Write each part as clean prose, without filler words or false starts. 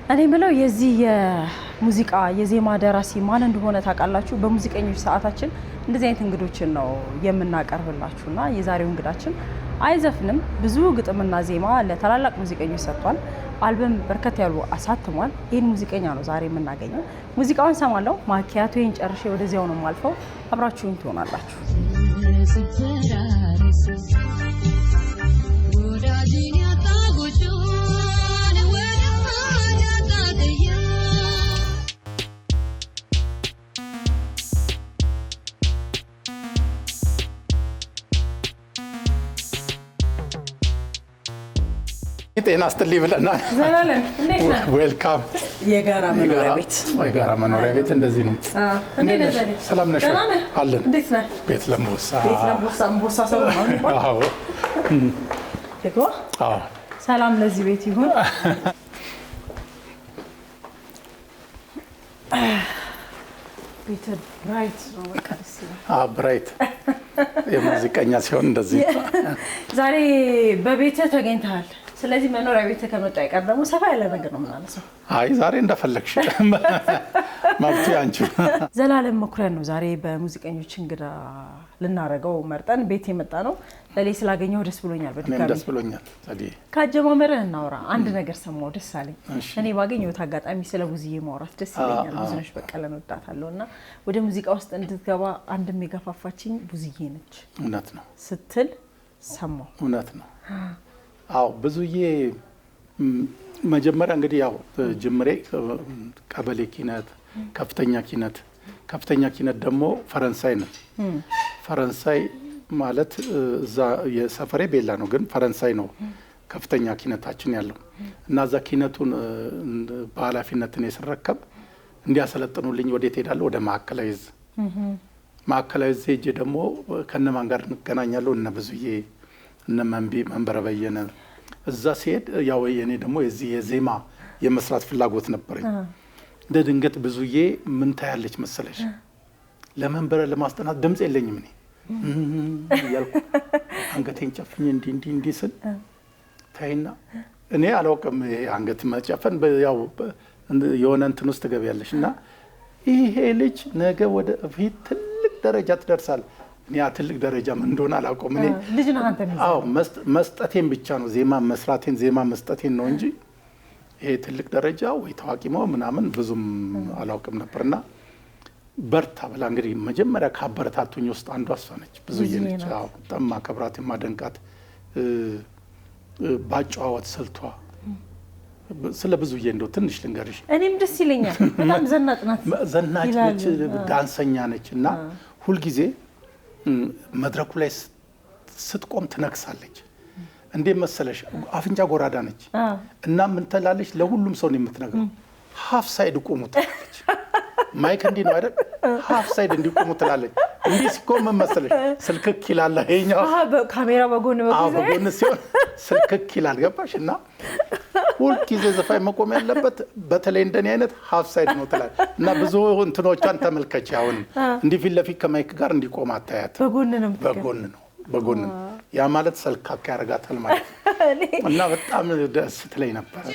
እኔ ምለው የዚህ የሙዚቃ የዜማ ደራሲ ማን እንደሆነ ታውቃላችሁ? በሙዚቀኞች ሰዓታችን እንደዚህ አይነት እንግዶችን ነው የምናቀርብላችሁና የዛሬው እንግዳችን አይዘፍንም፣ ብዙ ግጥምና ዜማ ለታላላቅ ሙዚቀኞች ሰጥቷል። አልበም በርከት ያሉ አሳትሟል። ይህን ሙዚቀኛ ነው ዛሬ የምናገኘው። ሙዚቃውን ሰማለው ማኪያቶን ጨርሼ ወደዚያው ነው የማልፈው። አብራችሁኝ ትሆናላችሁ። ጤና ይስጥልኝ ብለናል። ዘላለም እንዴት ነህ? ዌልካም። የጋራ መኖሪያ ቤት እንደዚህ ነው። እንዴት ነህ? ሰላም ነሽ? አለን። እንዴት ነህ? ቤት ለምቦሳ እምቦሳ ሰው ነው የሚባለው? አዎ ደግሞ አዎ። ሰላም ለዚህ ቤት ይሁን። ቤት ብራይት ነው በቃ ደስ ይላል። ብራይት የሙዚቀኛ ሲሆን እንደዚህ። ዛሬ በቤትህ ተገኝተሃል። ስለዚህ መኖሪያ ቤት ከመጣ አይቀር ደግሞ ሰፋ ያለ ነገር ነው የምናነሳው። አይ ዛሬ እንደፈለግሽ መብቱ ያንቺ። ዘላለም መኩሪያ ነው ዛሬ በሙዚቀኞች እንግዳ ልናረገው መርጠን ቤት የመጣ ነው። ለሌ ስላገኘው ደስ ብሎኛል። እኔም ደስ ብሎኛል። ታዲያ ካጀማመርህ እናውራ። አንድ ነገር ሰማው ደስ አለኝ። እኔ ባገኘሁት አጋጣሚ ስለ ብዙዬ ማውራት ደስ ይለኛል። ብዙነሽ በቀለን ወዳታለሁና ወደ ሙዚቃ ውስጥ እንድትገባ አንድም የገፋፋችኝ ብዙዬ ነች። እውነት ነው ስትል ሰማው። እውነት ነው። አዎ ብዙዬ መጀመሪያ እንግዲህ ያው ጅምሬ ቀበሌ ኪነት፣ ከፍተኛ ኪነት ደግሞ ፈረንሳይ ነው። ፈረንሳይ ማለት እዛ የሰፈሬ ቤላ ነው፣ ግን ፈረንሳይ ነው ከፍተኛ ኪነታችን ያለው እና እዛ ኪነቱን በኃላፊነትን የስረከብ እንዲያሰለጥኑልኝ ወዴት ሄዳለሁ? ወደ ማዕከላዊ ዕዝ። ማዕከላዊ ዕዝ ሄጄ ደግሞ ከነማን ጋር እንገናኛለሁ? እነ ብዙዬ፣ እነ መንበረ በየነ። እዛ ሲሄድ ያው የኔ ደግሞ የዚህ የዜማ የመስራት ፍላጎት ነበረኝ። እንደ ድንገት ብዙዬ ምን ታያለች መሰለሽ? ለመንበረ ለማስጠናት ድምጽ የለኝም እኔ ያልኩ አንገቴን ጨፍኜ እንዲህ ስል ታይና እኔ አላውቅም። ይሄ አንገት መጨፈን ያው የሆነ እንትን ውስጥ ትገቢያለሽ እና ይሄ ልጅ ነገ ወደ ፊት ትልቅ ደረጃ ትደርሳል። እኔ ትልቅ ደረጃ ምን እንደሆነ አላውቅም። እኔ ልጅ ነህ አንተ? አዎ መስጠቴን ብቻ ነው ዜማ መስራቴን ዜማ መስጠቴን ነው እንጂ ይሄ ትልቅ ደረጃ ወይ ታዋቂ ነው ምናምን ብዙም አላውቅም ነበርና በርታ ብላ እንግዲህ መጀመሪያ ካበረታቱኝ ውስጥ አንዷ እሷ ነች፣ ብዙዬ ነች። አዎ በጣም ማከብራት የማደንቃት ባጫዋወት ስልቷ። ስለ ብዙዬ እንደው ትንሽ ልንገርሽ። እኔም ደስ ይለኛል። በጣም ዘናጭ ነች፣ ዳንሰኛ ነች እና ሁልጊዜ መድረኩ ላይ ስትቆም ትነክሳለች። እንዴት መሰለሽ? አፍንጫ ጎራዳ ነች እና ምን ትላለች? ለሁሉም ሰው ነው የምትነግረው። ሀፍ ሳይድ ቁሙ ትላለች። ማይክ እንዲህ ነው አይደል? ሀፍ ሳይድ እንዲቆሙ ትላለች። እንዲህ ሲቆም ምን መሰለሽ? ስልክክ ይላል። ይሄኛው ካሜራ በጎን ሲሆን ስልክክ ይላል። ገባሽ? እና ሁልጊዜ ዘፋኝ መቆም ያለበት በተለይ እንደኔ አይነት ሀፍ ሳይድ ነው ትላለች። እና ብዙ እንትኖቿን ተመልከች። አሁን እንዲህ ፊት ለፊት ከማይክ ጋር እንዲቆም አታያት። በጎን ነው። ያ ማለት ሰልካካ ያረጋታል ማለት ነው። እና በጣም ደስ ትለኝ ነበር።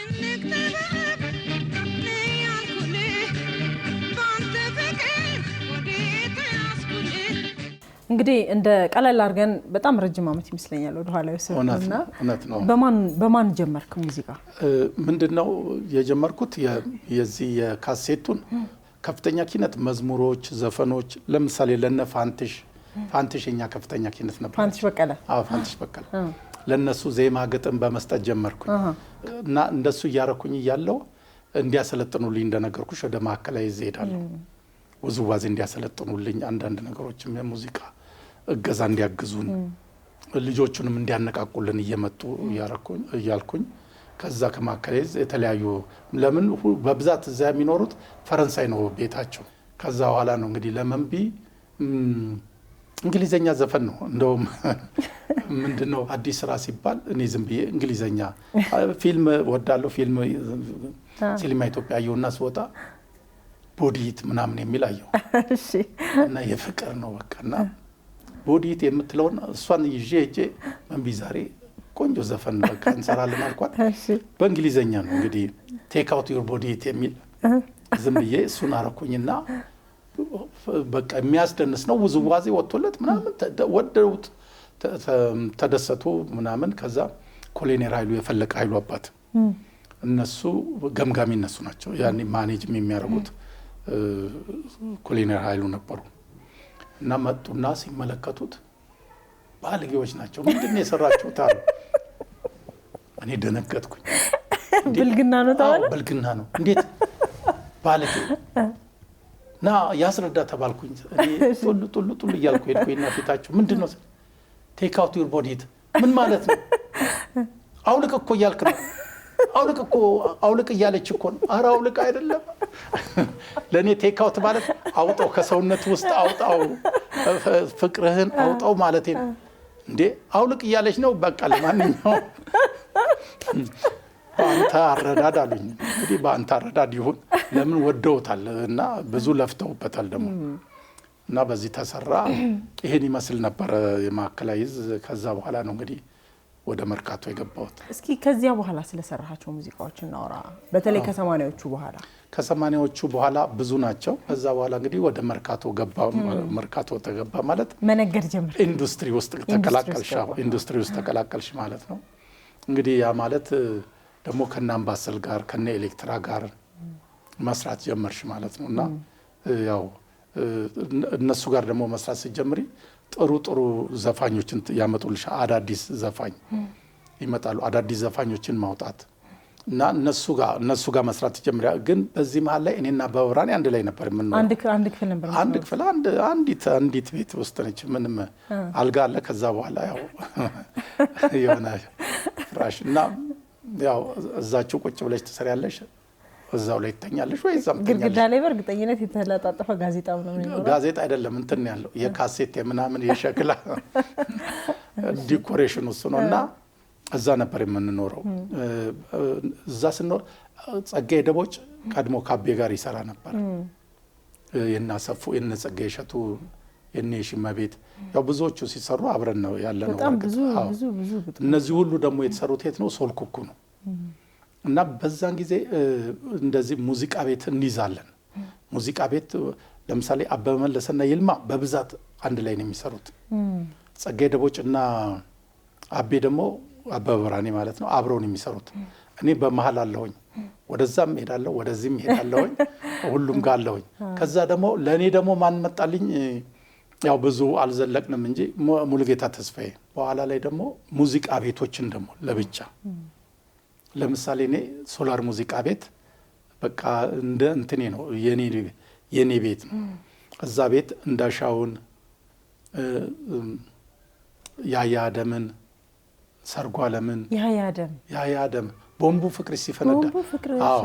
እንግዲህ እንደ ቀለል አድርገን በጣም ረጅም ዓመት ይመስለኛል ወደ ኋላ ወሰድና በማን ጀመርክ ሙዚቃ? ምንድነው የጀመርኩት? የዚህ የካሴቱን ከፍተኛ ኪነት መዝሙሮች፣ ዘፈኖች ለምሳሌ ለነ ፋንትሽ የኛ ከፍተኛ ኪነት ነበር። ፋንትሽ በቀለ። አዎ ፋንትሽ በቀለ። ለነሱ ዜማ ግጥም በመስጠት ጀመርኩኝ እና እንደሱ እያረኩኝ እያለው እንዲያሰለጥኑልኝ እንደነገርኩሽ ወደ ማዕከላዊ ዕዝ እሄዳለሁ። ውዝዋዜ እንዲያሰለጥኑልኝ፣ አንዳንድ ነገሮችም የሙዚቃ እገዛ እንዲያግዙን፣ ልጆቹንም እንዲያነቃቁልን እየመጡ እያልኩኝ ከዛ ከማዕከላዊ ዕዝ የተለያዩ ለምን በብዛት እዛ የሚኖሩት ፈረንሳይ ነው ቤታቸው። ከዛ በኋላ ነው እንግዲህ ለመንቢ እንግሊዘኛ ዘፈን ነው እንደውም ምንድነው አዲስ ስራ ሲባል እኔ ዝም ብዬ እንግሊዘኛ ፊልም ወዳለው ፊልም ሲኒማ ኢትዮጵያ አየውና ስወጣ ቦዲት ምናምን የሚል አየው። እሺ። እና የፍቅር ነው በቃና ቦዲት የምትለውን እሷን ይዤ ሄጄ መንቢ ዛሬ ቆንጆ ዘፈን በቃ እንሰራለን አልኳት። በእንግሊዘኛ ነው እንግዲህ ቴክ አውት ዩር ቦዲት የሚል ዝም ብዬ እሱን አረኩኝና በቃ የሚያስደንስ ነው። ውዝዋዜ ወጥቶለት ምናምን ወደውት ተደሰቱ ምናምን። ከዛ ኮሎኔል ኃይሉ የፈለቀ ኃይሉ አባት እነሱ ገምጋሚ እነሱ ናቸው ያኔ ማኔጅ የሚያደርጉት ኮሎኔል ኃይሉ ነበሩ። እና መጡና ሲመለከቱት ባለጌዎች ናቸው ምንድነው የሰራችሁት አሉ። እኔ ደነገጥኩኝ። ብልግና ነው ተባለ። ብልግና ነው እንዴት ባለጌ ና ያስረዳ ተባልኩኝ። እኔ ጡሉ እያልኩ ሄድኩኝና ፊታቸው ምንድነው ቴክ አውት ዩር ቦዲት ምን ማለት ነው? አውልቅ እኮ እያልክ ነው። አውልቅ እያለች እኮ ነው። ኧረ አውልቅ አይደለም ለእኔ ቴክ አውት ማለት አውጣው ከሰውነት ውስጥ አውጣው ፍቅርህን አውጣው ማለት ነው እንዴ አውልቅ እያለች ነው። በቃ ለማንኛውም በአንተ አረዳድ አሉኝ። እንግዲህ በአንተ አረዳድ ይሁን ለምን ወደውታል እና ብዙ ለፍተውበታል ደግሞ እና በዚህ ተሰራ። ይሄን ይመስል ነበር የማዕከላዊ ዕዝ። ከዛ በኋላ ነው እንግዲህ ወደ መርካቶ የገባሁት። እስኪ ከዚያ በኋላ ስለሰራሃቸው ሙዚቃዎች እናውራ። በተለይ ከ80ዎቹ በኋላ ከ80ዎቹ በኋላ ብዙ ናቸው። ከዛ በኋላ እንግዲህ ወደ መርካቶ ገባሁ። መርካቶ ተገባ ማለት መነገድ ጀመር። ኢንዱስትሪ ውስጥ ተቀላቀልሽ። ኢንዱስትሪ ውስጥ ተቀላቀልሽ ማለት ነው እንግዲህ። ያ ማለት ደግሞ ከነ አምባሰል ጋር ከነ ኤሌክትራ ጋር መስራት ጀመርሽ ማለት ነው። እና ያው እነሱ ጋር ደግሞ መስራት ሲጀምሪ ጥሩ ዘፋኞችን ያመጡልሽ። አዳዲስ ዘፋኝ ይመጣሉ። አዳዲስ ዘፋኞችን ማውጣት እና እነሱ ጋር መስራት ጀምሪያ። ግን በዚህ መሀል ላይ እኔና በብራኔ አንድ ላይ ነበር የምንኖረው። አንድ ክፍል አንዲት ቤት ውስጥ ነች። ምንም አልጋ አለ። ከዛ በኋላ ያው የሆነ ፍራሽ እና ያው እዛችሁ ቁጭ ብለሽ ትሰሪያለሽ፣ እዛው ላይ ትተኛለሽ ወይ እዛም ትተኛለሽ። ግድግዳ ላይ በእርግጠኝነት የተለጣጠፈ ጋዜጣ ነው የሚኖረው። ጋዜጣ አይደለም እንትን ያለው የካሴት የምናምን የሸክላ ዲኮሬሽን ውስጥ ነውና እዛ ነበር የምንኖረው። እዛ ስንኖር ጸጋዬ ደቦጭ ቀድሞ ካቤ ጋር ይሰራ ነበር። የናሰፉ የነጸጋዬ እሸቱ የኔ ሽመቤት ያው ብዙዎቹ ሲሰሩ አብረን ነው ያለነው። በጣም ብዙ እነዚህ ሁሉ ደግሞ የተሰሩት የት ነው? ሶል ኩኩ ነው። እና በዛን ጊዜ እንደዚህ ሙዚቃ ቤት እንይዛለን። ሙዚቃ ቤት ለምሳሌ አበበ መለሰና ይልማ በብዛት አንድ ላይ ነው የሚሰሩት። ጸጋዬ ደቦጭና አቤ ደግሞ አበበ ብርሃኔ ማለት ነው አብረው ነው የሚሰሩት። እኔ በመሃል አለሁኝ። ወደዛም ሄዳለሁ ወደዚህም ሄዳለሁኝ ሁሉም ጋር አለሁኝ። ከዛ ደግሞ ለኔ ደግሞ ማን መጣልኝ? ያው ብዙ አልዘለቅንም እንጂ ሙሉጌታ ተስፋዬ። በኋላ ላይ ደግሞ ሙዚቃ ቤቶችን ደግሞ ለብቻ ለምሳሌ እኔ ሶላር ሙዚቃ ቤት በቃ እንደ እንትኔ ነው የኔ ቤት ነው። እዛ ቤት እንዳሻውን ያያ ደምን ሰርጓ ለምን ያያ ደም ቦምቡ ፍቅር ሲፈነዳ አዎ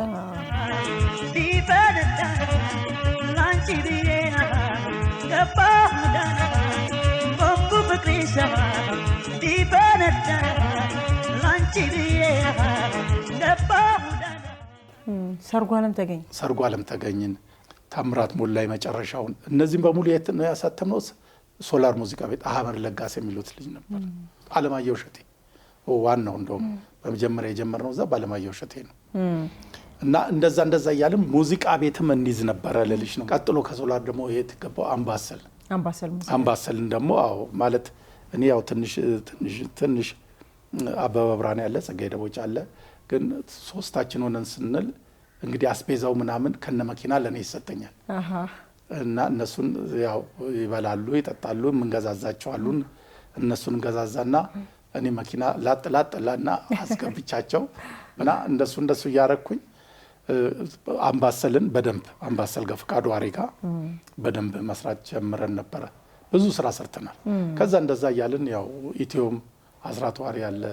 ሲፈነዳ ላንቺ ዲዬ ገባሁዳ ቦምቡ ፍቅር ሲፈነዳ ላንቺ ዲዬ ገባሁዳ። ሰርጓ ዓለም ተገኝን ታምራት ሞላ መጨረሻውን እነዚህም በሙሉ የት ነው ያሳተምነው? ሶላር ሙዚቃ ቤት አህመድ ለጋስ የሚሉት ልጅ ነበር። አለማየሁ እሸቴ ዋናው እንደውም በመጀመሪያ የጀመርነው እዛ ባለማየሁ እሸቴ ነው። እና እንደዛ እያልን ሙዚቃ ቤትም እንይዝ ነበረ ልልሽ ነው። ቀጥሎ ከሶላር ደግሞ ይሄ ተገባው አምባሰልን ደግሞ አዎ ማለት እኔ ያው ትንሽ አበበ ብርሃኔ ያለ ጸጋዬ ደቦጭ አለ። ግን ሶስታችን ሆነን ስንል እንግዲህ አስቤዛው ምናምን ከነ መኪና ለኔ ይሰጠኛል። እና እነሱን ያው ይበላሉ ይጠጣሉ እንገዛዛቸዋለን። እነሱን እንገዛዛና እኔ መኪና ላጥላና አስገብቻቸው እና እንደሱ እያረኩኝ አምባሰል ጋር ፈቃዱ አሬጋ በደንብ መስራት ጀምረን ነበረ። ብዙ ስራ ሰርተናል። ከዛ እንደዛ እያልን ያው ኢትዮም አስራት ዋሪ አለ፣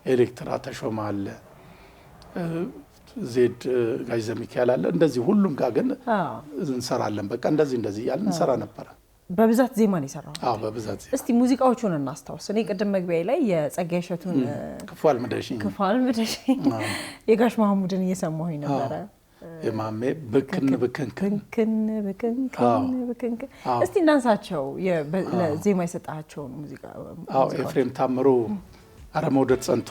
ኤሌክትራ ተሾማ አለ፣ ዜድ ጋይዘ ሚካኤል አለ። እንደዚህ ሁሉም ጋር ግን እንሰራለን። በቃ እንደዚህ እያልን እንሰራ ነበረ። በብዛት ዜማ ነው የሰራው? አዎ በብዛት ዜማ። እስቲ ሙዚቃዎቹን እናስታውስ። እኔ ቅድም መግቢያ ላይ የጸጋዬ እሸቱን ክፉ አልምደሽኝ የጋሽ ማህሙድን እየሰማሁኝ ነበረ። የማሜ ብክን ብክንክን እስቲ እናንሳቸው ለዜማ የሰጣቸውን ሙዚቃ ኤፍሬም ታምሩ አረ መውደድ ጸንቶ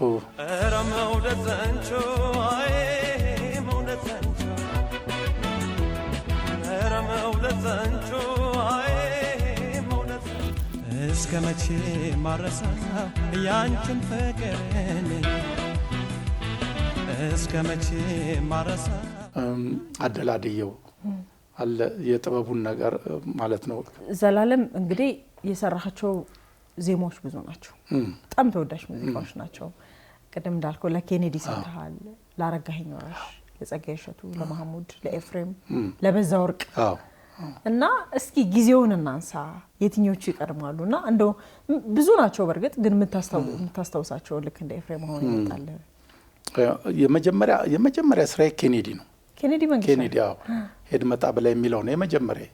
አይ መውደድ ጸንቶ አረ መውደድ ጸንቶ አይ መውደድ እስከ መቼ ማረሳ ያንቺን ፍቅርን እስከ መቼ ማረሳ አደላድየው አለ የጥበቡን ነገር ማለት ነው። ዘላለም እንግዲህ የሰራቸው ዜማዎች ብዙ ናቸው። በጣም ተወዳጅ ሙዚቃዎች ናቸው። ቀደም እንዳልከው ለኬኔዲ ሰጥተሃል፣ ለአረጋኸኝ ወራሽ፣ ለጸጋዬ እሸቱ፣ ለመሐሙድ፣ ለኤፍሬም፣ ለበዛ ወርቅ እና እስኪ ጊዜውን እናንሳ የትኞቹ ይቀድማሉና እንደው ብዙ ናቸው በርግጥ ግን የምታስታውሳቸው ልክ እንደ ኤፍሬም አሁን ይመጣል? የመጀመሪያ ስራዬ ኬኔዲ ነው። ኬኔዲ ሄድ መጣ በላይ የሚለው ነው የመጀመሪያ።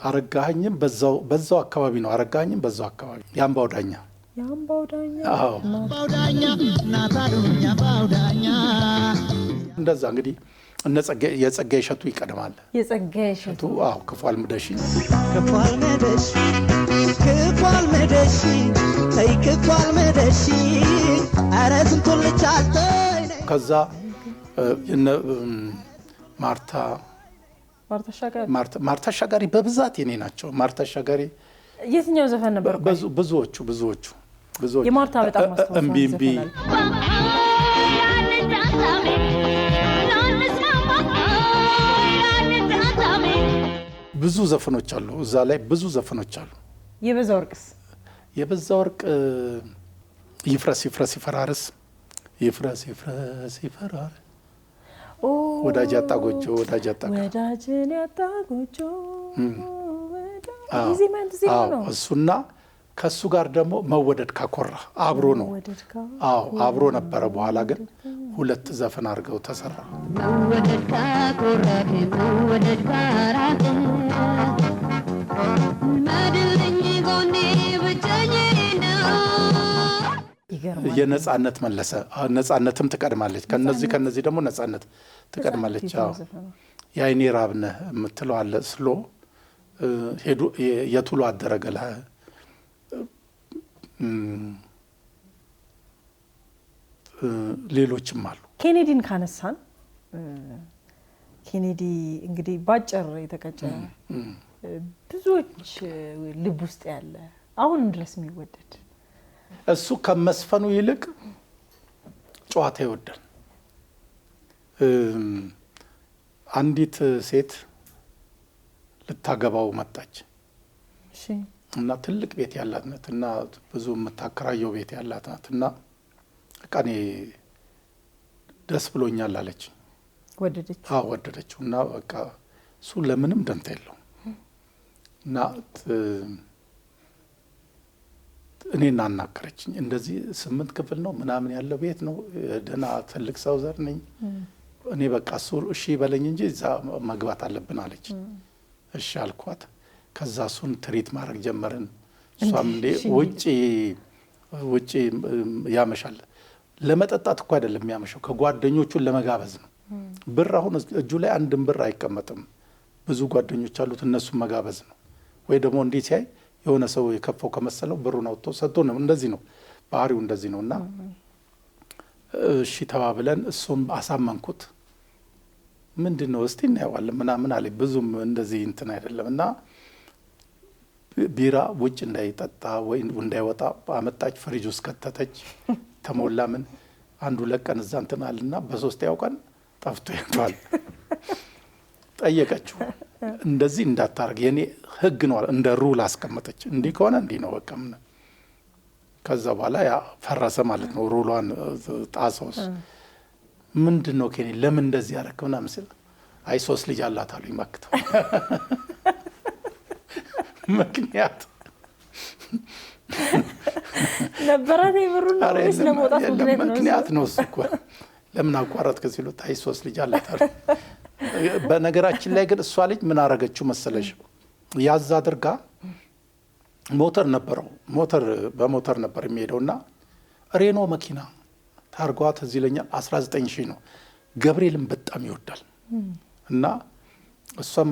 አረጋኸኝም በዛው አካባቢ ነው። አረጋኸኝም በዛው አካባቢ ያምባው ዳኛ እንደዛ እንግዲህ የጸጋዬ እሸቱ ይቀድማል። የጸጋዬ እሸቱ ክፉ አልምደሽ ከዛ ማርታ ሻጋሪ በብዛት የኔ ናቸው። ማርታ ሻጋሪ የትኛው ዘፈን ነበር? ብዙዎቹ የማርታ በጣም ማስተዋወቅ እምቢ ብዙ ዘፈኖች አሉ። እዛ ላይ ብዙ ዘፈኖች አሉ። የበዛ ወርቅስ? የበዛ ወርቅ ይፍረስ ይፈራርስ ይፍረስ ይፈራርስ ወዳጅ ያጣ ጎጆ ወዳጅን ያጣ ጎጆ እሱና ከሱ ጋር ደግሞ መወደድ ካኮራ አብሮ ነው። አብሮ ነበረ። በኋላ ግን ሁለት ዘፈን አድርገው ተሰራ። መወደድ ካኮራ መወደድ ጋራ ማድልኝ ጎኔ ብቻዬ ነው። የነጻነት መለሰ። ነጻነትም ትቀድማለች። ከነዚህ ደግሞ ነጻነት ትቀድማለች። የአይኔ ራብነህ የምትለው አለ ስሎ ሄዱ የቱሎ አደረገለ ሌሎችም አሉ። ኬኔዲን ካነሳን ኬኔዲ እንግዲህ ባጭር የተቀጨ ብዙዎች ልብ ውስጥ ያለ አሁንም ድረስ የሚወደድ እሱ ከመስፈኑ ይልቅ ጨዋታ ይወዳል። አንዲት ሴት ልታገባው መጣች እና ትልቅ ቤት ያላት ናት እና ብዙ የምታከራየው ቤት ያላት ናት እና እኔ ደስ ብሎኛል አለች። ወደደችው እና በቃ እሱ ለምንም ደንታ የለውም እና እኔና አናገረችኝ። እንደዚህ 8 ክፍል ነው ምናምን ያለው ቤት ነው። ደህና ትልቅ ሰው ዘር ነኝ እኔ በቃ እሱ እሺ በለኝ እንጂ እዛ መግባት አለብን አለች። እሺ አልኳት። ከዛ እሱን ትሪት ማድረግ ጀመርን። እሷም እንዴ ውጪ ያመሻል። ለመጠጣት እኮ አይደለም ያመሻው ከጓደኞቹን ለመጋበዝ ነው። ብር አሁን እጁ ላይ አንድም ብር አይቀመጥም። ብዙ ጓደኞች አሉት እነሱን መጋበዝ ነው። ወይ ደግሞ እንዲህ ሲያይ የሆነ ሰው የከፈው ከመሰለው ብሩን አውጥቶ ሰጥቶ ነው። እንደዚህ ነው ባህሪው፣ እንደዚህ ነውና እሺ ተባብለን እሱም አሳመንኩት። ምንድነው እስቲ እናየዋለን ምናምን አለ። ብዙም እንደዚህ እንትን አይደለምና ቢራ ውጭ እንዳይጠጣ ወይ እንዳይወጣ አመጣች። ፍሪጅ ውስጥ ከተተች። ተሞላ። ምን አንዱ ለቀን እዛ እንትን አለና በሶስተኛው ቀን ጠፍቶ ይቷል። ጠየቀችው። እንደዚህ እንዳታርግ የኔ ህግ ነው እንደ ሩል አስቀመጠች። እንዲህ ከሆነ እንዲህ ነው በቃ። ከዛ በኋላ ያ ፈረሰ ማለት ነው። ሩሏን ጣሰውስ ምንድነው ከኔ ለምን እንደዚህ ያረከውና ምስል አይ 3 ልጅ አላት አሉኝ ማክተው ምክንያት ነበራት ይብሩና ወይስ ለሞጣት ምክንያት ነው እሱ እኮ ለምን አቋረጥክ ሲሉት አይ 3 ልጅ አላት አሉ። በነገራችን ላይ ግን እሷ ልጅ ምን አረገችው መሰለሽ? ያዝ አድርጋ ሞተር ነበረው። በሞተር ነበር የሚሄደውና ሬኖ መኪና ታርጓት እዚህ ለኛ 19000 ነው ገብርኤልን በጣም ይወዳል እና እሷም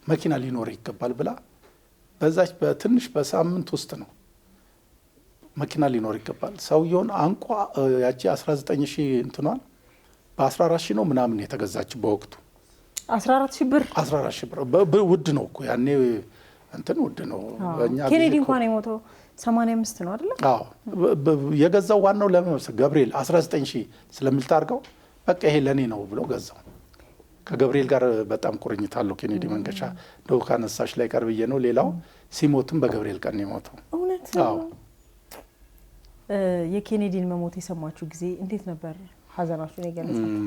መኪና ሊኖር ይገባል ብላ በዛች በትንሽ በሳምንት ውስጥ ነው መኪና ሊኖር ይገባል ሰውየውን አንቋ ያቺ 19000 እንትኗል በ14000 ነው ምናምን የተገዛች በወቅቱ 14000 ብር 14000 ብር ውድ ነው እኮ ያኔ እንትን ውድ ነው በእኛ ኬኔዲ እንኳን የሞተው 85 ነው አይደል? አዎ የገዛው ዋናው ለምን ገብርኤል 19000 ስለሚልታርገው በቃ ይሄ ለኔ ነው ብሎ ገዛው። ከገብርኤል ጋር በጣም ቁርኝት አለው ኬኔዲ መንገሻ ደው ካነሳሽ ላይ ቀርብዬ ነው። ሌላው ሲሞትም በገብርኤል ቀን ነው የሞተው። እውነት? አዎ። የኬኔዲን መሞት የሰማችሁ ጊዜ እንዴት ነበር ሀዘናችሁን የገለጻችሁት?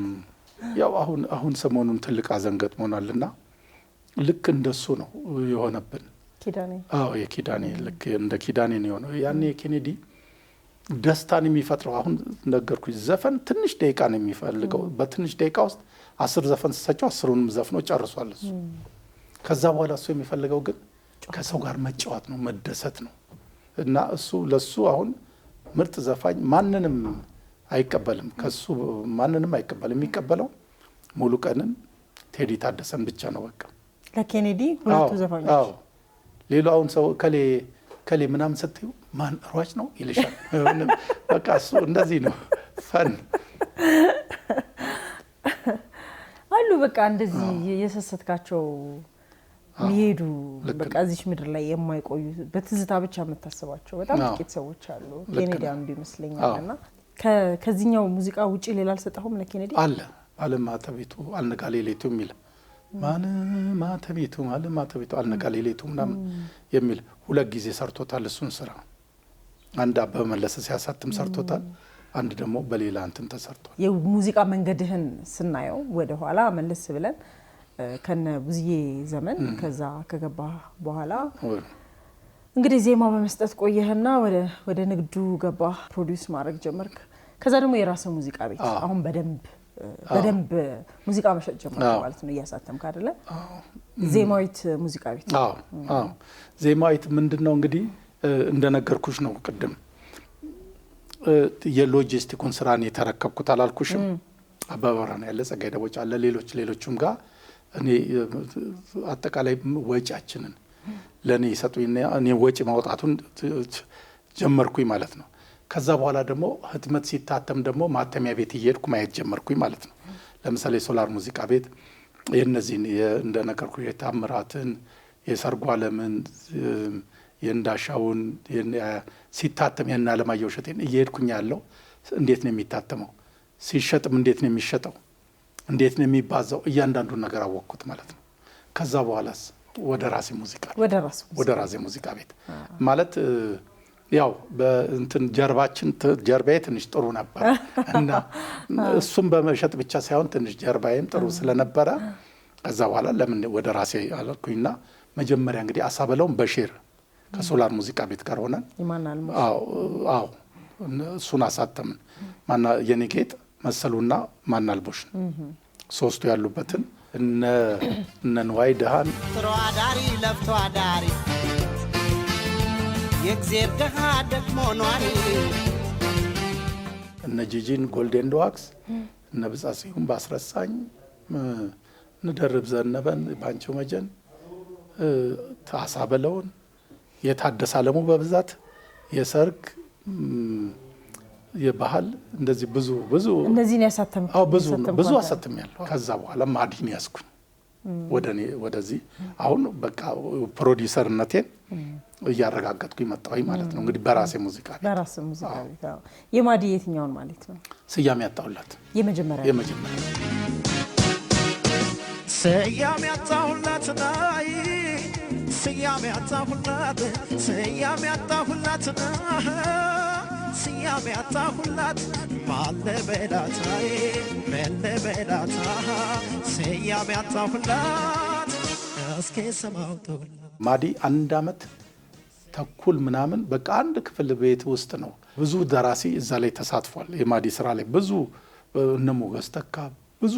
ያው አሁን ሰሞኑን ትልቅ ሀዘን ገጥሞናልና ልክ እንደሱ ነው የሆነብን። ኪዳኔ የኪዳኔ ልክ እንደ ኪዳኔ ነው የሆነው። ያኔ ኬኔዲ ደስታን የሚፈጥረው አሁን ነገርኩኝ ዘፈን ትንሽ ደቂቃ ነው የሚፈልገው። በትንሽ ደቂቃ ውስጥ 10 ዘፈን ሰጫው 10ሩንም ዘፍኖ ጨርሷል እሱ። ከዛ በኋላ እሱ የሚፈልገው ግን ከሰው ጋር መጫወት ነው መደሰት ነው እና እሱ ለሱ አሁን ምርጥ ዘፋኝ ማንንም አይቀበልም ከሱ ማንንም አይቀበልም። የሚቀበለው ሙሉ ቀንን ቴዲ ታደሰን ብቻ ነው በቃ ለኬኔዲ ሁለቱ ዘፋኞች። አዎ ሌላውን ሰው ከሌ ምናምን ስትዩ ማን ሯጭ ነው ይልሻል። በቃ እሱ እንደዚህ ነው ፈን አሉ በቃ እንደዚህ የሰሰትካቸው የሚሄዱ በቃ እዚህ ምድር ላይ የማይቆዩ በትዝታ ብቻ የምታስባቸው በጣም ጥቂት ሰዎች አሉ። ኬኔዲ አንዱ ይመስለኛልና ከዚህኛው ሙዚቃ ውጪ ሌላ አልሰጠሁም ለኬኔዲ አለ አለማተቤቱ አልነጋሌሌቱ የሚል ማተቤቱ አልነጋሌሌቱ ምናምን የሚል 2 ጊዜ ሰርቶታል። እሱን ስራ አንድ አበበ መለሰ ሲያሳትም ሰርቶታል። አንድ ደግሞ በሌላ እንትን ተሰርቷል። የሙዚቃ መንገድህን ስናየው ወደ ኋላ መለስ ብለን ከነ ብዙዬ ዘመን ከዛ ከገባ በኋላ እንግዲህ ዜማ በመስጠት ቆየህና ወደ ንግዱ ገባ ፕሮዲዩስ ማድረግ ጀመርክ። ከዛ ደግሞ የራስ ሙዚቃ ቤት አሁን በደንብ ሙዚቃ መሸጥ ጀመርክ ማለት ነው እያሳተምክ አይደለ? ዜማዊት ሙዚቃ ቤት። አዎ ዜማዊት ምንድነው እንግዲህ እንደነገርኩሽ ነው ቅድም የሎጂስቲኩን ስራን የተረከብኩት አላልኩሽም? አባባራና ያለ ጸጋይ ደቦጭ አለ ሌሎችም ጋር እኔ አጠቃላይ ወጪያችንን ለኔ ይሰጡኝ እኔ ወጪ ማውጣቱን ጀመርኩኝ ማለት ነው። ከዛ በኋላ ደግሞ ህትመት ሲታተም ደግሞ ማተሚያ ቤት እየሄድኩ ማየት ጀመርኩኝ ማለት ነው። ለምሳሌ ሶላር ሙዚቃ ቤት የነዚህን እንደነገርኩሽ የታምራትን የሰርጓ ዓለምን የእንዳሻውን ሲታተም የና ለማየው ሸቴን እየሄድኩኝ ያለው እንዴት ነው የሚታተመው ሲሸጥም እንዴት ነው የሚሸጠው እንዴት ነው የሚባዛው እያንዳንዱን ነገር አወቅኩት ማለት ነው። ከዛ በኋላስ ወደ ራሴ ሙዚቃ ቤት ማለት ያው በእንትን ጀርባዬ ትንሽ ጥሩ ነበር እና እሱም በመሸጥ ብቻ ሳይሆን ትንሽ ጀርባዬም ጥሩ ስለነበረ ከዛ በኋላ ለምን ወደ ራሴ አልኩኝና መጀመሪያ እንግዲህ አሳበለውን በሼር ከሶላር ሙዚቃ ቤት ጋር ሆነን አዎ እሱን አሳተምን። የኔጌጥ መሰሉና ማናልቦሽ ሶስቱ ያሉበትን እነ ንዋይ ደሃን ጥሩ አዳሪ ለፍቶ አዳሪ የእግዚአብሔር ደሃ ደግሞ ኗሪ እነ ጂጂን ጎልደን ዶዋክስ እነ ብጻጽዩም ባስረሳኝ እንደርብ ዘነበን ባንቸው መጀን ታሳበለውን የታደሰ አለሙ በብዛት የሰርግ የባህል እንደዚህ ብዙ እነዚህን ያሳተምኩ ብዙ አሳተምያለሁ። ከዛ በኋላ ማዲን ያስኩኝ ወደዚህ አሁን በቃ ፕሮዲዩሰርነቴን እያረጋገጥኩኝ መጣሁኝ ማለት ነው። እንግዲህ በራሴ ሙዚቃ ቤት የማዲ የትኛውን ማለት ነው ስያሜ ያጣሁላት የመጀመሪያ ስያሜ ያጣሁላት ናይ ስያሜ ያጣሁላት ማለበላት ስያሜ ያጣሁላት እስከ ሰማውቶላ ማዲ 1 ዓመት ተኩል ምናምን በቃ አንድ ክፍል ቤት ውስጥ ነው። ብዙ ደራሲ እዛ ላይ ተሳትፏል። የማዲ ስራ ላይ ብዙ እነ ሞገስ ተካ ብዙ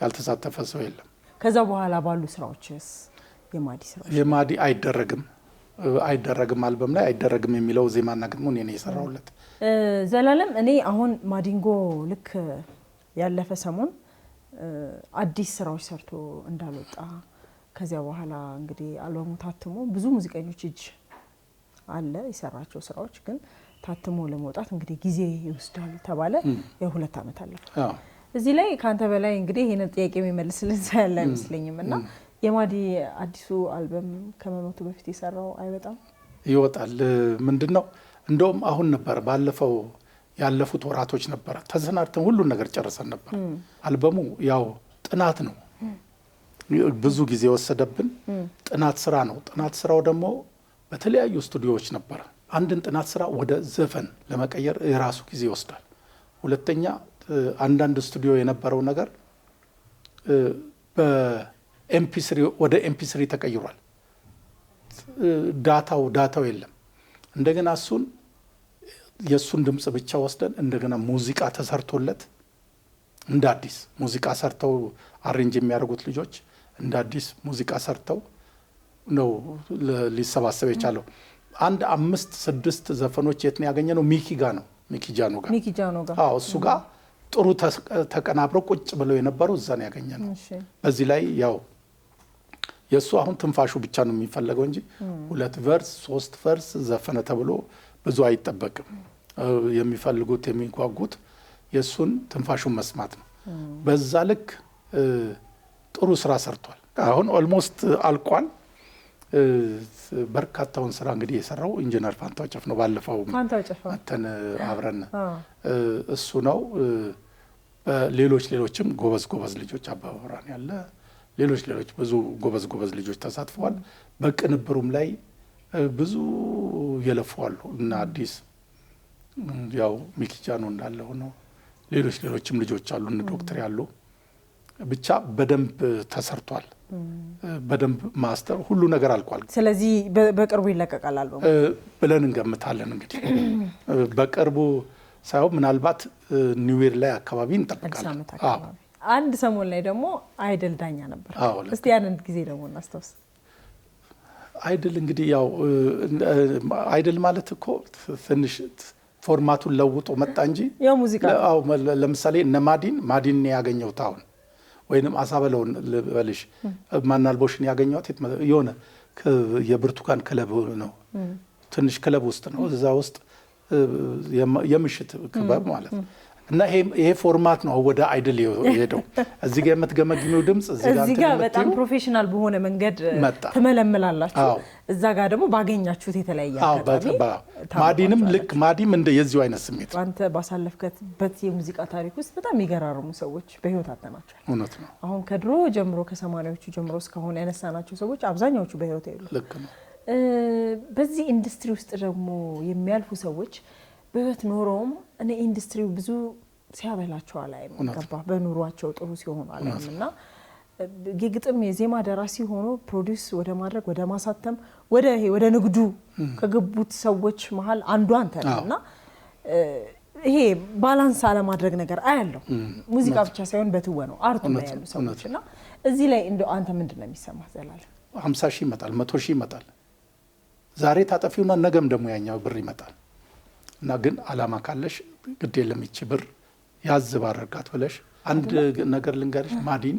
ያልተሳተፈ ሰው የለም። ከዛ በኋላ ባሉ ስራዎችስ የማዲ አይደረግም አልበም ላይ አይደረግም የሚለው ዜማና ግጥሙን እኔ የሰራሁለት። ዘላለም እኔ አሁን ማዲንጎ ልክ ያለፈ ሰሞን አዲስ ስራዎች ሰርቶ እንዳልወጣ ከዚያ በኋላ እንግዲህ አልበሙ ታትሞ ብዙ ሙዚቀኞች እጅ አለ የሰራቸው ስራዎች ግን ታትሞ ለመውጣት እንግዲህ ጊዜ ይወስዳል ተባለ። የ2 ዓመት አለፈ። እዚህ ላይ ካንተ በላይ እንግዲህ ይሄን ጥያቄ የሚመልስልን ሰው ያለ አይመስለኝም እና የማዲ አዲሱ አልበም ከመሞቱ በፊት የሰራው አይወጣም? ይወጣል። ምንድነው እንደውም አሁን ነበር ባለፈው ያለፉት ወራቶች ነበር ተሰናድተን ሁሉ ነገር ጨርሰን ነበር። አልበሙ ያው ጥናት ነው፣ ብዙ ጊዜ ወሰደብን። ጥናት ስራ ነው። ጥናት ስራው ደግሞ በተለያዩ ስቱዲዮዎች ነበር። አንድን ጥናት ስራ ወደ ዘፈን ለመቀየር የራሱ ጊዜ ይወስዳል። ሁለተኛ አንዳንድ ስቱዲዮ የነበረው ነገር በኤምፒ3 ወደ ኤምፒ3 ተቀይሯል። ዳታው የለም። እንደገና የሱን ድምጽ ብቻ ወስደን እንደገና ሙዚቃ ተሰርቶለት እንደ አዲስ ሙዚቃ ሰርተው አሬንጅ የሚያደርጉት ልጆች እንደ አዲስ ሙዚቃ ሰርተው ነው ሊሰባሰብ የቻለው። አንድ 5-6 ዘፈኖች የት ነው ያገኘነው? ሚኪ ጃኖ ጋር አዎ፣ እሱ ጋር ጥሩ ተቀናብረው ቁጭ ብለው የነበሩ እዛ ነው ያገኘነው። በዚህ ላይ ያው የሱ አሁን ትንፋሹ ብቻ ነው የሚፈለገው እንጂ 2 ቨርስ 3 ቨርስ ዘፈነ ተብሎ ብዙ አይጠበቅም። የሚፈልጉት የሚጓጉት የሱን ትንፋሹን መስማት ነው። በዛ ልክ ጥሩ ስራ ሰርቷል። አሁን ኦልሞስት አልቋል። በርካታውን ስራ እንግዲህ የሰራው ኢንጂነር ፋንታው ጨፍ ነው። ባለፈው መተን አብረን እሱ ነው። ሌሎችም ጎበዝ ልጆች አባባራን ያለ ሌሎች ብዙ ጎበዝ ልጆች ተሳትፈዋል። በቅንብሩም ላይ ብዙ የለፈዋሉ እና አዲስ ያው ሚኪ ጃኖ እንዳለ ሆኖ ሌሎችም ልጆች አሉ እነ ዶክተር ያሉ ብቻ በደንብ ተሰርቷል። በደንብ ማስተር ሁሉ ነገር አልቋል። ስለዚህ በቅርቡ ይለቀቃል አልበሙ ብለን እንገምታለን። እንግዲህ በቅርቡ ሳይሆን ምናልባት ኒው ይር ላይ አካባቢ እንጠብቃለን። አንድ ሰሞን ላይ ደግሞ አይደል ዳኛ ነበር። እስቲ ያንን ጊዜ ደግሞ እናስታውስ። አይደል እንግዲህ ያው አይደል ማለት እኮ ትንሽ ፎርማቱን ለውጦ መጣ እንጂ ያው ሙዚቃ ለምሳሌ እነ ማዲን ያገኘው ታውን ወይንም አሳበለውን ልበልሽ ማናልቦሽን ያገኘዋት የሆነ የብርቱካን ክለብ ነው። ትንሽ ክለብ ውስጥ ነው። እዛ ውስጥ የምሽት ክበብ ማለት ነው። እና ይሄ ፎርማት ነው ወደ አይድል የሄደው። እዚህ ጋር የምትገመግሚው ድምጽ እዚህ ጋር በጣም ፕሮፌሽናል በሆነ መንገድ ተመለምላላችሁ። እዛ ጋር ደግሞ ባገኛችሁት የተለያየ አጋጣሚ ማዲም እንደ የዚሁ አይነት ስሜት አንተ ባሳለፍከበት የሙዚቃ ታሪክ ውስጥ በጣም የሚገራርሙ ሰዎች በህይወት አጥተናቸዋል። እውነት ነው። አሁን ከድሮ ጀምሮ ከ80ዎቹ ጀምሮ እስካሁን ያነሳናቸው ሰዎች አብዛኛዎቹ በህይወት አይደሉ። ልክ ነው። በዚህ ኢንዱስትሪ ውስጥ ደግሞ የሚያልፉ ሰዎች በህይወት ኖረውም እኔ ኢንዱስትሪው ብዙ ሲያበላቸው አላይም። ገባ በኑሯቸው ጥሩ ሲሆኑ አላይምና የግጥም የዜማ ደራሲ ሆኖ ፕሮዲዩስ ወደ ማድረግ ወደ ማሳተም ወደ ንግዱ ከገቡት ሰዎች መሃል አንዱ አንተ ነህና ይሄ ባላንስ አለማድረግ ነገር አያለው። ሙዚቃ ብቻ ሳይሆን በትወናው አርቱ ላይ ያሉ ሰዎችና እዚህ ላይ እንደው አንተ ምንድነው የሚሰማህ? ዘላለም 50 ሺህ ይመጣል፣ 100 ሺህ ይመጣል። ዛሬ ታጠፊውና ነገም ደግሞ ያኛው ብር ይመጣል። እና ግን አላማ ካለሽ ግድ የለም ይቺ ብር ያዝ ባረጋት ብለሽ አንድ ነገር ልንገርሽ። ማዲን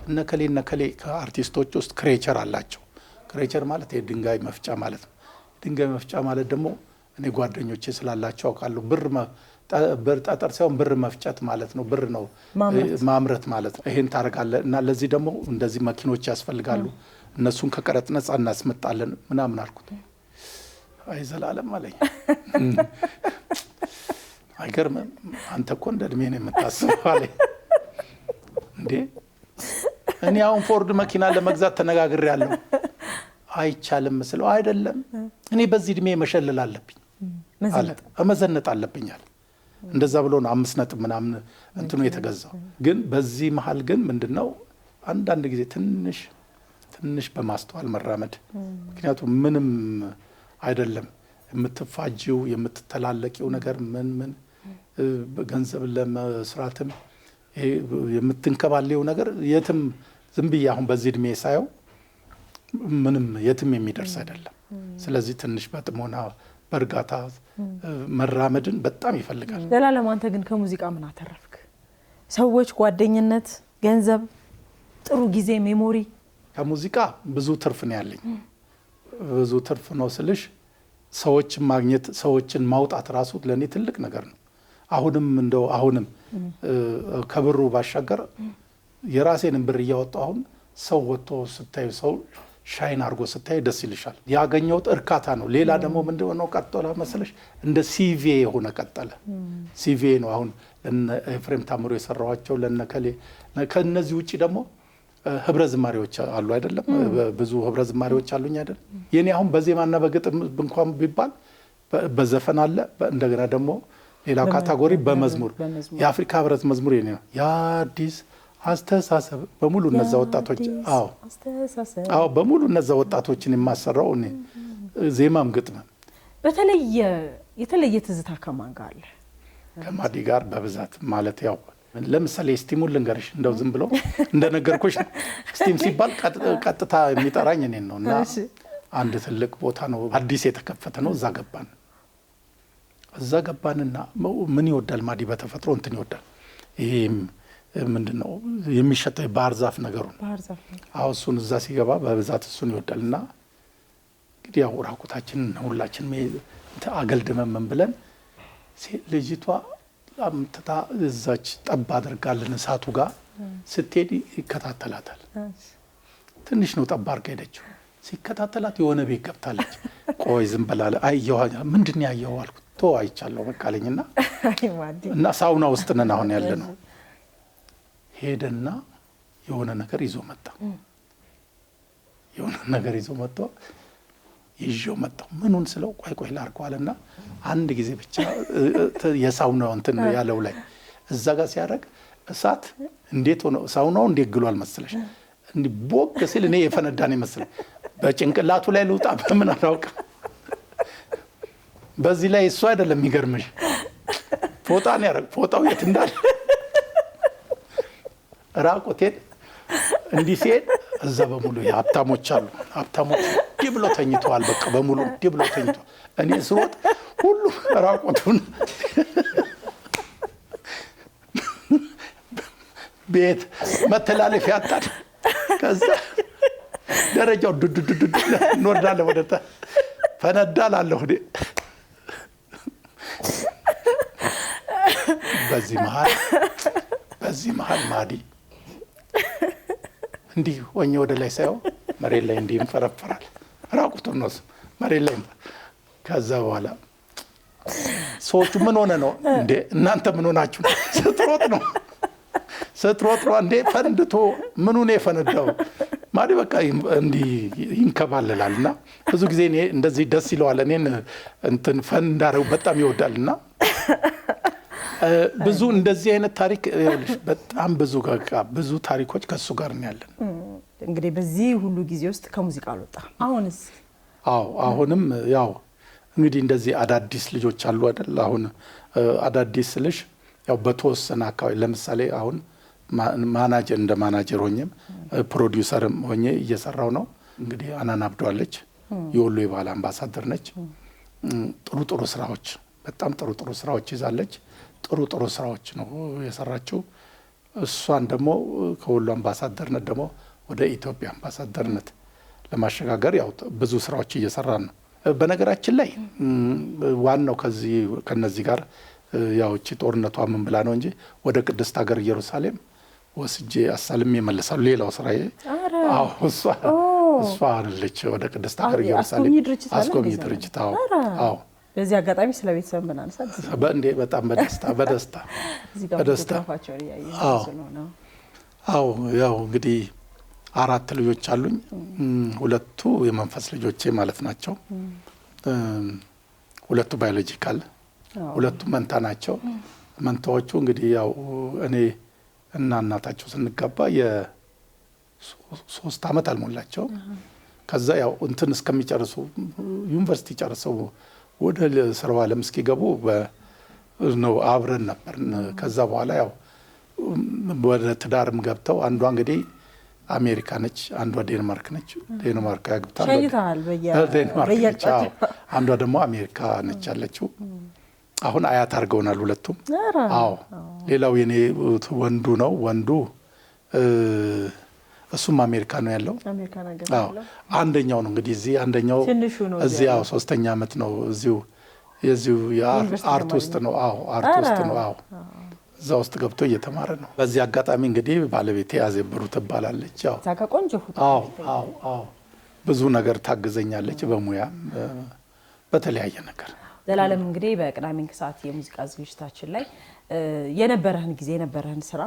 እነከሌ ከአርቲስቶች ውስጥ ክሬቸር አላቸው። ክሬቸር ማለት የድንጋይ መፍጫ ማለት ነው። ድንጋይ መፍጫ ማለት ደግሞ እኔ ጓደኞቼ ስላላቸው አውቃለሁ። ብር ጠጠር ሳይሆን ብር መፍጨት ማለት ነው። ብር ነው ማምረት ማለት ነው። ይሄን ታረጋለህ እና ለዚህ ደግሞ እንደዚህ መኪኖች ያስፈልጋሉ። እነሱን ከቀረጥ ነፃ እናስመጣለን ምናምን አልኩት። አይ ዘላለም አለኝ። አይገርምም? አንተ እኮ እንደ እድሜ ነው የምታስበው አለኝ። እንዴ እኔ አሁን ፎርድ መኪና ለመግዛት ተነጋግሬያለሁ። አይቻልም መስለው አይደለም እኔ በዚህ እድሜ መሸለል አለብኝ መዘነጥ አለብኛል። እንደዛ ብሎ ነው 5 ነጥብ ምናምን እንትኑ የተገዛው። ግን በዚህ መሃል ግን ምንድነው አንዳንድ ጊዜ ትንሽ በማስተዋል መራመድ። ምክንያቱም ምንም አይደለም የምትፋጂው የምትተላለቂው ነገር ምን ገንዘብ ለመስራትም የምትንከባለው ነገር የትም ዝም ብዬ አሁን በዚህ እድሜ ሳየው ምንም የትም የሚደርስ አይደለም። ስለዚህ ትንሽ በጥሞና በእርጋታ መራመድን በጣም ይፈልጋል። ዘላለም አንተ ግን ከሙዚቃ ምን አተረፍክ? ሰዎች፣ ጓደኝነት፣ ገንዘብ፣ ጥሩ ጊዜ፣ ሜሞሪ? ከሙዚቃ ብዙ ትርፍ ነው ያለኝ። ብዙ ትርፍ ነው ስልሽ ሰዎችን ማግኘት ሰዎችን ማውጣት ራሱ ለኔ ትልቅ ነገር ነው። አሁንም ከብሩ ባሻገር የራሴን ብር እያወጣሁ አሁን ሰው ወጥቶ ስታይ ሰው ሻይን አድርጎ ስታይ ደስ ይልሻል። ያገኘሁት እርካታ ነው። ሌላ ደግሞ ምንድነው ቀጠለ መሰለሽ እንደ ሲቪ የሆነ ቀጠለ። ሲቪ ነው አሁን ኤፍሬም ታምሮ የሰራዋቸው ለነከሌ ከነዚህ ውጪ ደግሞ ህብረ ዝማሬዎች አሉ አይደለም? ብዙ ህብረ ዝማሬዎች አሉኝ አይደል? የኔ አሁን በዜማና በግጥም እንኳን ቢባል በዘፈን አለ። እንደገና ደግሞ ሌላ ካታጎሪ በመዝሙር የአፍሪካ ህብረት መዝሙር የኔ ነው። የአዲስ አስተሳሰብ በሙሉ እነዛ ወጣቶች በሙሉ እነዛ ወጣቶችን የማሰራው እኔ ዜማም ግጥም። የተለየ ትዝታ ከማን ጋር አለ? ከማዲ ጋር በብዛት ማለት ያው ለምሳሌ ስቲሙን ልንገርሽ እንደው ዝም ብሎ እንደነገርኩሽ ስቲም ሲባል ቀጥታ የሚጠራኝ እኔን ነው። እና አንድ ትልቅ ቦታ ነው አዲስ የተከፈተ ነው። እዛ ገባንና ምን ይወዳል ማዲ በተፈጥሮ እንትን ይወዳል። ይሄ ምንድነው የሚሸተው ባህር ዛፍ ነገሩን እሱን እዛ ሲገባ በብዛት እሱን ይወዳልና እንግዲህ ያው ራቁታችን ሁላችን አገልድመን ብለን ልጅቷ አምጥታ እዛች ጠብ አድርጋለን እሳቱ ጋር ስትሄድ ይከታተላታል። ትንሽ ነው ጠብ አድርጋ ሄደችው። ሲከታተላት የሆነ ቤት ገብታለች። ቆይ ዝም በላለ አየሁ። ምንድን ያየው አልኩት። አይቻለሁ በቃለኝና እና ሳውና ውስጥ ነን አሁን ያለ ነው። ሄደና የሆነ ነገር ይዞ መጣ። ይዤው መጣሁ። ምኑን ስለው ቆይ ላርገዋልና አንድ ጊዜ ብቻ የሳውናው እንትን ያለው ላይ እዛ ጋር ሲያደርግ እሳት እንዴት ሆነ ሳውናው እንዴት ግሏል መሰለሽ? እንዲ ቦግ ሲል እኔ የፈነዳን ይመስላል። በጭንቅላቱ ላይ ልውጣ በምን አላውቅም። በዚህ ላይ እሱ አይደለም የሚገርምሽ ፎጣን ያደርግ ፎጣው የት እንዳለ ራቁቴን እንዲህ ሲሄድ እዛ በሙሉ ሀብታሞች አሉ። ሀብታሞች እንዲህ ብሎ ተኝተዋል። በቃ በሙሉ እንዲህ ብሎ ተኝተዋል። እኔ ስሮጥ ሁሉ ራቁቱን ቤት መተላለፍ ያጣል። ከዛ ደረጃው ዱዱዱዱ እንወርዳለን ወደ ታች ፈነዳላለሁ። በዚህ መሃል ማዲ እንዲህ ሆኜ ወደ ላይ ሳይው መሬት ላይ እንዲህ እንፈረፈራል። ራቁቱን ነው መሬት ላይ። ከዛ በኋላ ሰዎቹ ምን ሆነ ነው እንዴ እናንተ ምን ሆናችሁ? ስትሮጥ ነው እንዴ ፈንድቶ ምኑ ነው የፈነዳው? ማዲ በቃ እንዲህ ይንከባለላልና ብዙ ጊዜ እኔ እንደዚህ ደስ ይለዋል። እኔን እንትን ፈን እንዳረው በጣም ይወዳልና ብዙ እንደዚህ አይነት ታሪክ ይኸውልሽ በጣም ብዙ ታሪኮች ከሱ ጋር ነው ያለን። እንግዲህ በዚህ ሁሉ ጊዜ ውስጥ ከሙዚቃ አልወጣም። አሁንስ? አሁንም ያው እንግዲህ እንደዚህ አዳዲስ ልጆች አሉ አይደል? አሁን አዳዲስ ልጅ ያው በተወሰነ አካባቢ ለምሳሌ አሁን እንደ ማናጀር ሆኜም ፕሮዲውሰርም ሆኜ እየሰራው ነው። እንግዲህ አናን አብዷለች የወሎ የባህል አምባሳደር ነች። ጥሩ ስራዎች በጣም ጥሩ ስራዎች ይዛለች። ጥሩ ስራዎች ነው የሰራችው። እሷን ደግሞ ከወሎ አምባሳደርነት ደግሞ ወደ ኢትዮጵያ አምባሳደርነት ለማሸጋገር ያው ብዙ ስራዎች እየሰራን ነው። በነገራችን ላይ ዋናው ከነዚህ ጋር ያው እቺ ጦርነቷ ምን ብላ ነው እንጂ ወደ ቅድስት ሀገር ኢየሩሳሌም ወስጄ አሳልሜ እመለሳለሁ። ሌላው ስራዬ እሷ አለች ወደ ቅድስት ሀገር ኢየሩሳሌም አስጎብኚ ድርጅት። በዚህ አጋጣሚ ስለ ቤተሰብ ብናነሳ እንዴ በጣም በደስታ ያው እንግዲህ 4 ልጆች አሉኝ። 2 የመንፈስ ልጆቼ ማለት ናቸው። 2 ባዮሎጂካል፣ 2 መንታ ናቸው። መንታዎቹ እንግዲህ ያው እኔ እና እናታቸው ስንጋባ የ3 ዓመት አልሞላቸው። ከዛ ያው እንትን እስከሚጨርሱ ዩኒቨርሲቲ ጨርሰው ወደ ስራው ዓለም እስኪገቡ ነው አብረን ነበር። ከዛ በኋላ ያው ወደ ትዳርም ገብተው አንዷ እንግዲህ አሜሪካ ነች፣ አንዷ ዴንማርክ ነች። ዴንማርክ ያግብታ አንዷ ደግሞ አሜሪካ ነች ያለችው። አሁን አያት አድርገውናል ሁለቱም። አዎ ሌላው የኔ ወንዱ ነው። ወንዱ እሱም አሜሪካ ነው ያለው። አዎ አንደኛው ነው እንግዲህ እዚህ አንደኛው እዚህ ያው 3ኛ ዓመት ነው የዚሁ የአርት ውስጥ ነው። አዎ አርት ውስጥ ነው። አዎ እዛ ውስጥ ገብቶ እየተማረ ነው። በዚህ አጋጣሚ እንግዲህ ባለቤቴ አዜብሩ ትባላለች። አዎ ዛጋ ቆንጆ ፎቶ። አዎ ብዙ ነገር ታግዘኛለች በሙያ በተለያየ ነገር። ዘላለም እንግዲህ በቅዳሜ ከሰዓት የሙዚቃ ዝግጅታችን ላይ የነበረህን ጊዜ የነበረህን ስራ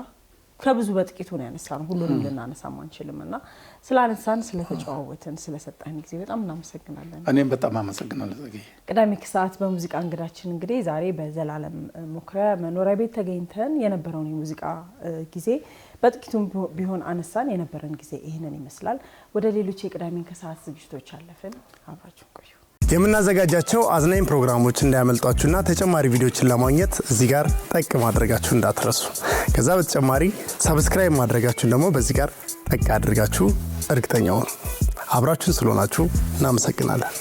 ከብዙ በጥቂቱ ነው ያነሳነው። ሁሉንም ልናነሳም አንችልምና ስላነሳን ስለተጫወትን ስለሰጠን ጊዜ በጣም እናመሰግናለን። እኔም በጣም አመሰግናለሁ ዘግዬ። ቅዳሜ ከሰዓት በሙዚቃ እንግዳችን እንግዲህ ዛሬ በዘላለም መኩሪያ መኖሪያ ቤት ተገኝተን የነበረውን የሙዚቃ ጊዜ በጥቂቱም ቢሆን አነሳን። የነበረን ጊዜ ይሄንን ይመስላል። ወደ ሌሎች የቅዳሜ ከሰዓት ዝግጅቶች አለፍን። አብራችሁ ቆዩ። የምናዘጋጃቸው አዝናኝ ፕሮግራሞች እንዳያመልጧችሁና ተጨማሪ ቪዲዮችን ለማግኘት እዚህ ጋር ጠቅ ማድረጋችሁ እንዳትረሱ። ከዛ በተጨማሪ ሰብስክራይብ ማድረጋችሁን ደግሞ በዚህ ጋር ጠቅ አድርጋችሁ እርግጠኛው አብራችሁን ስለሆናችሁ እናመሰግናለን።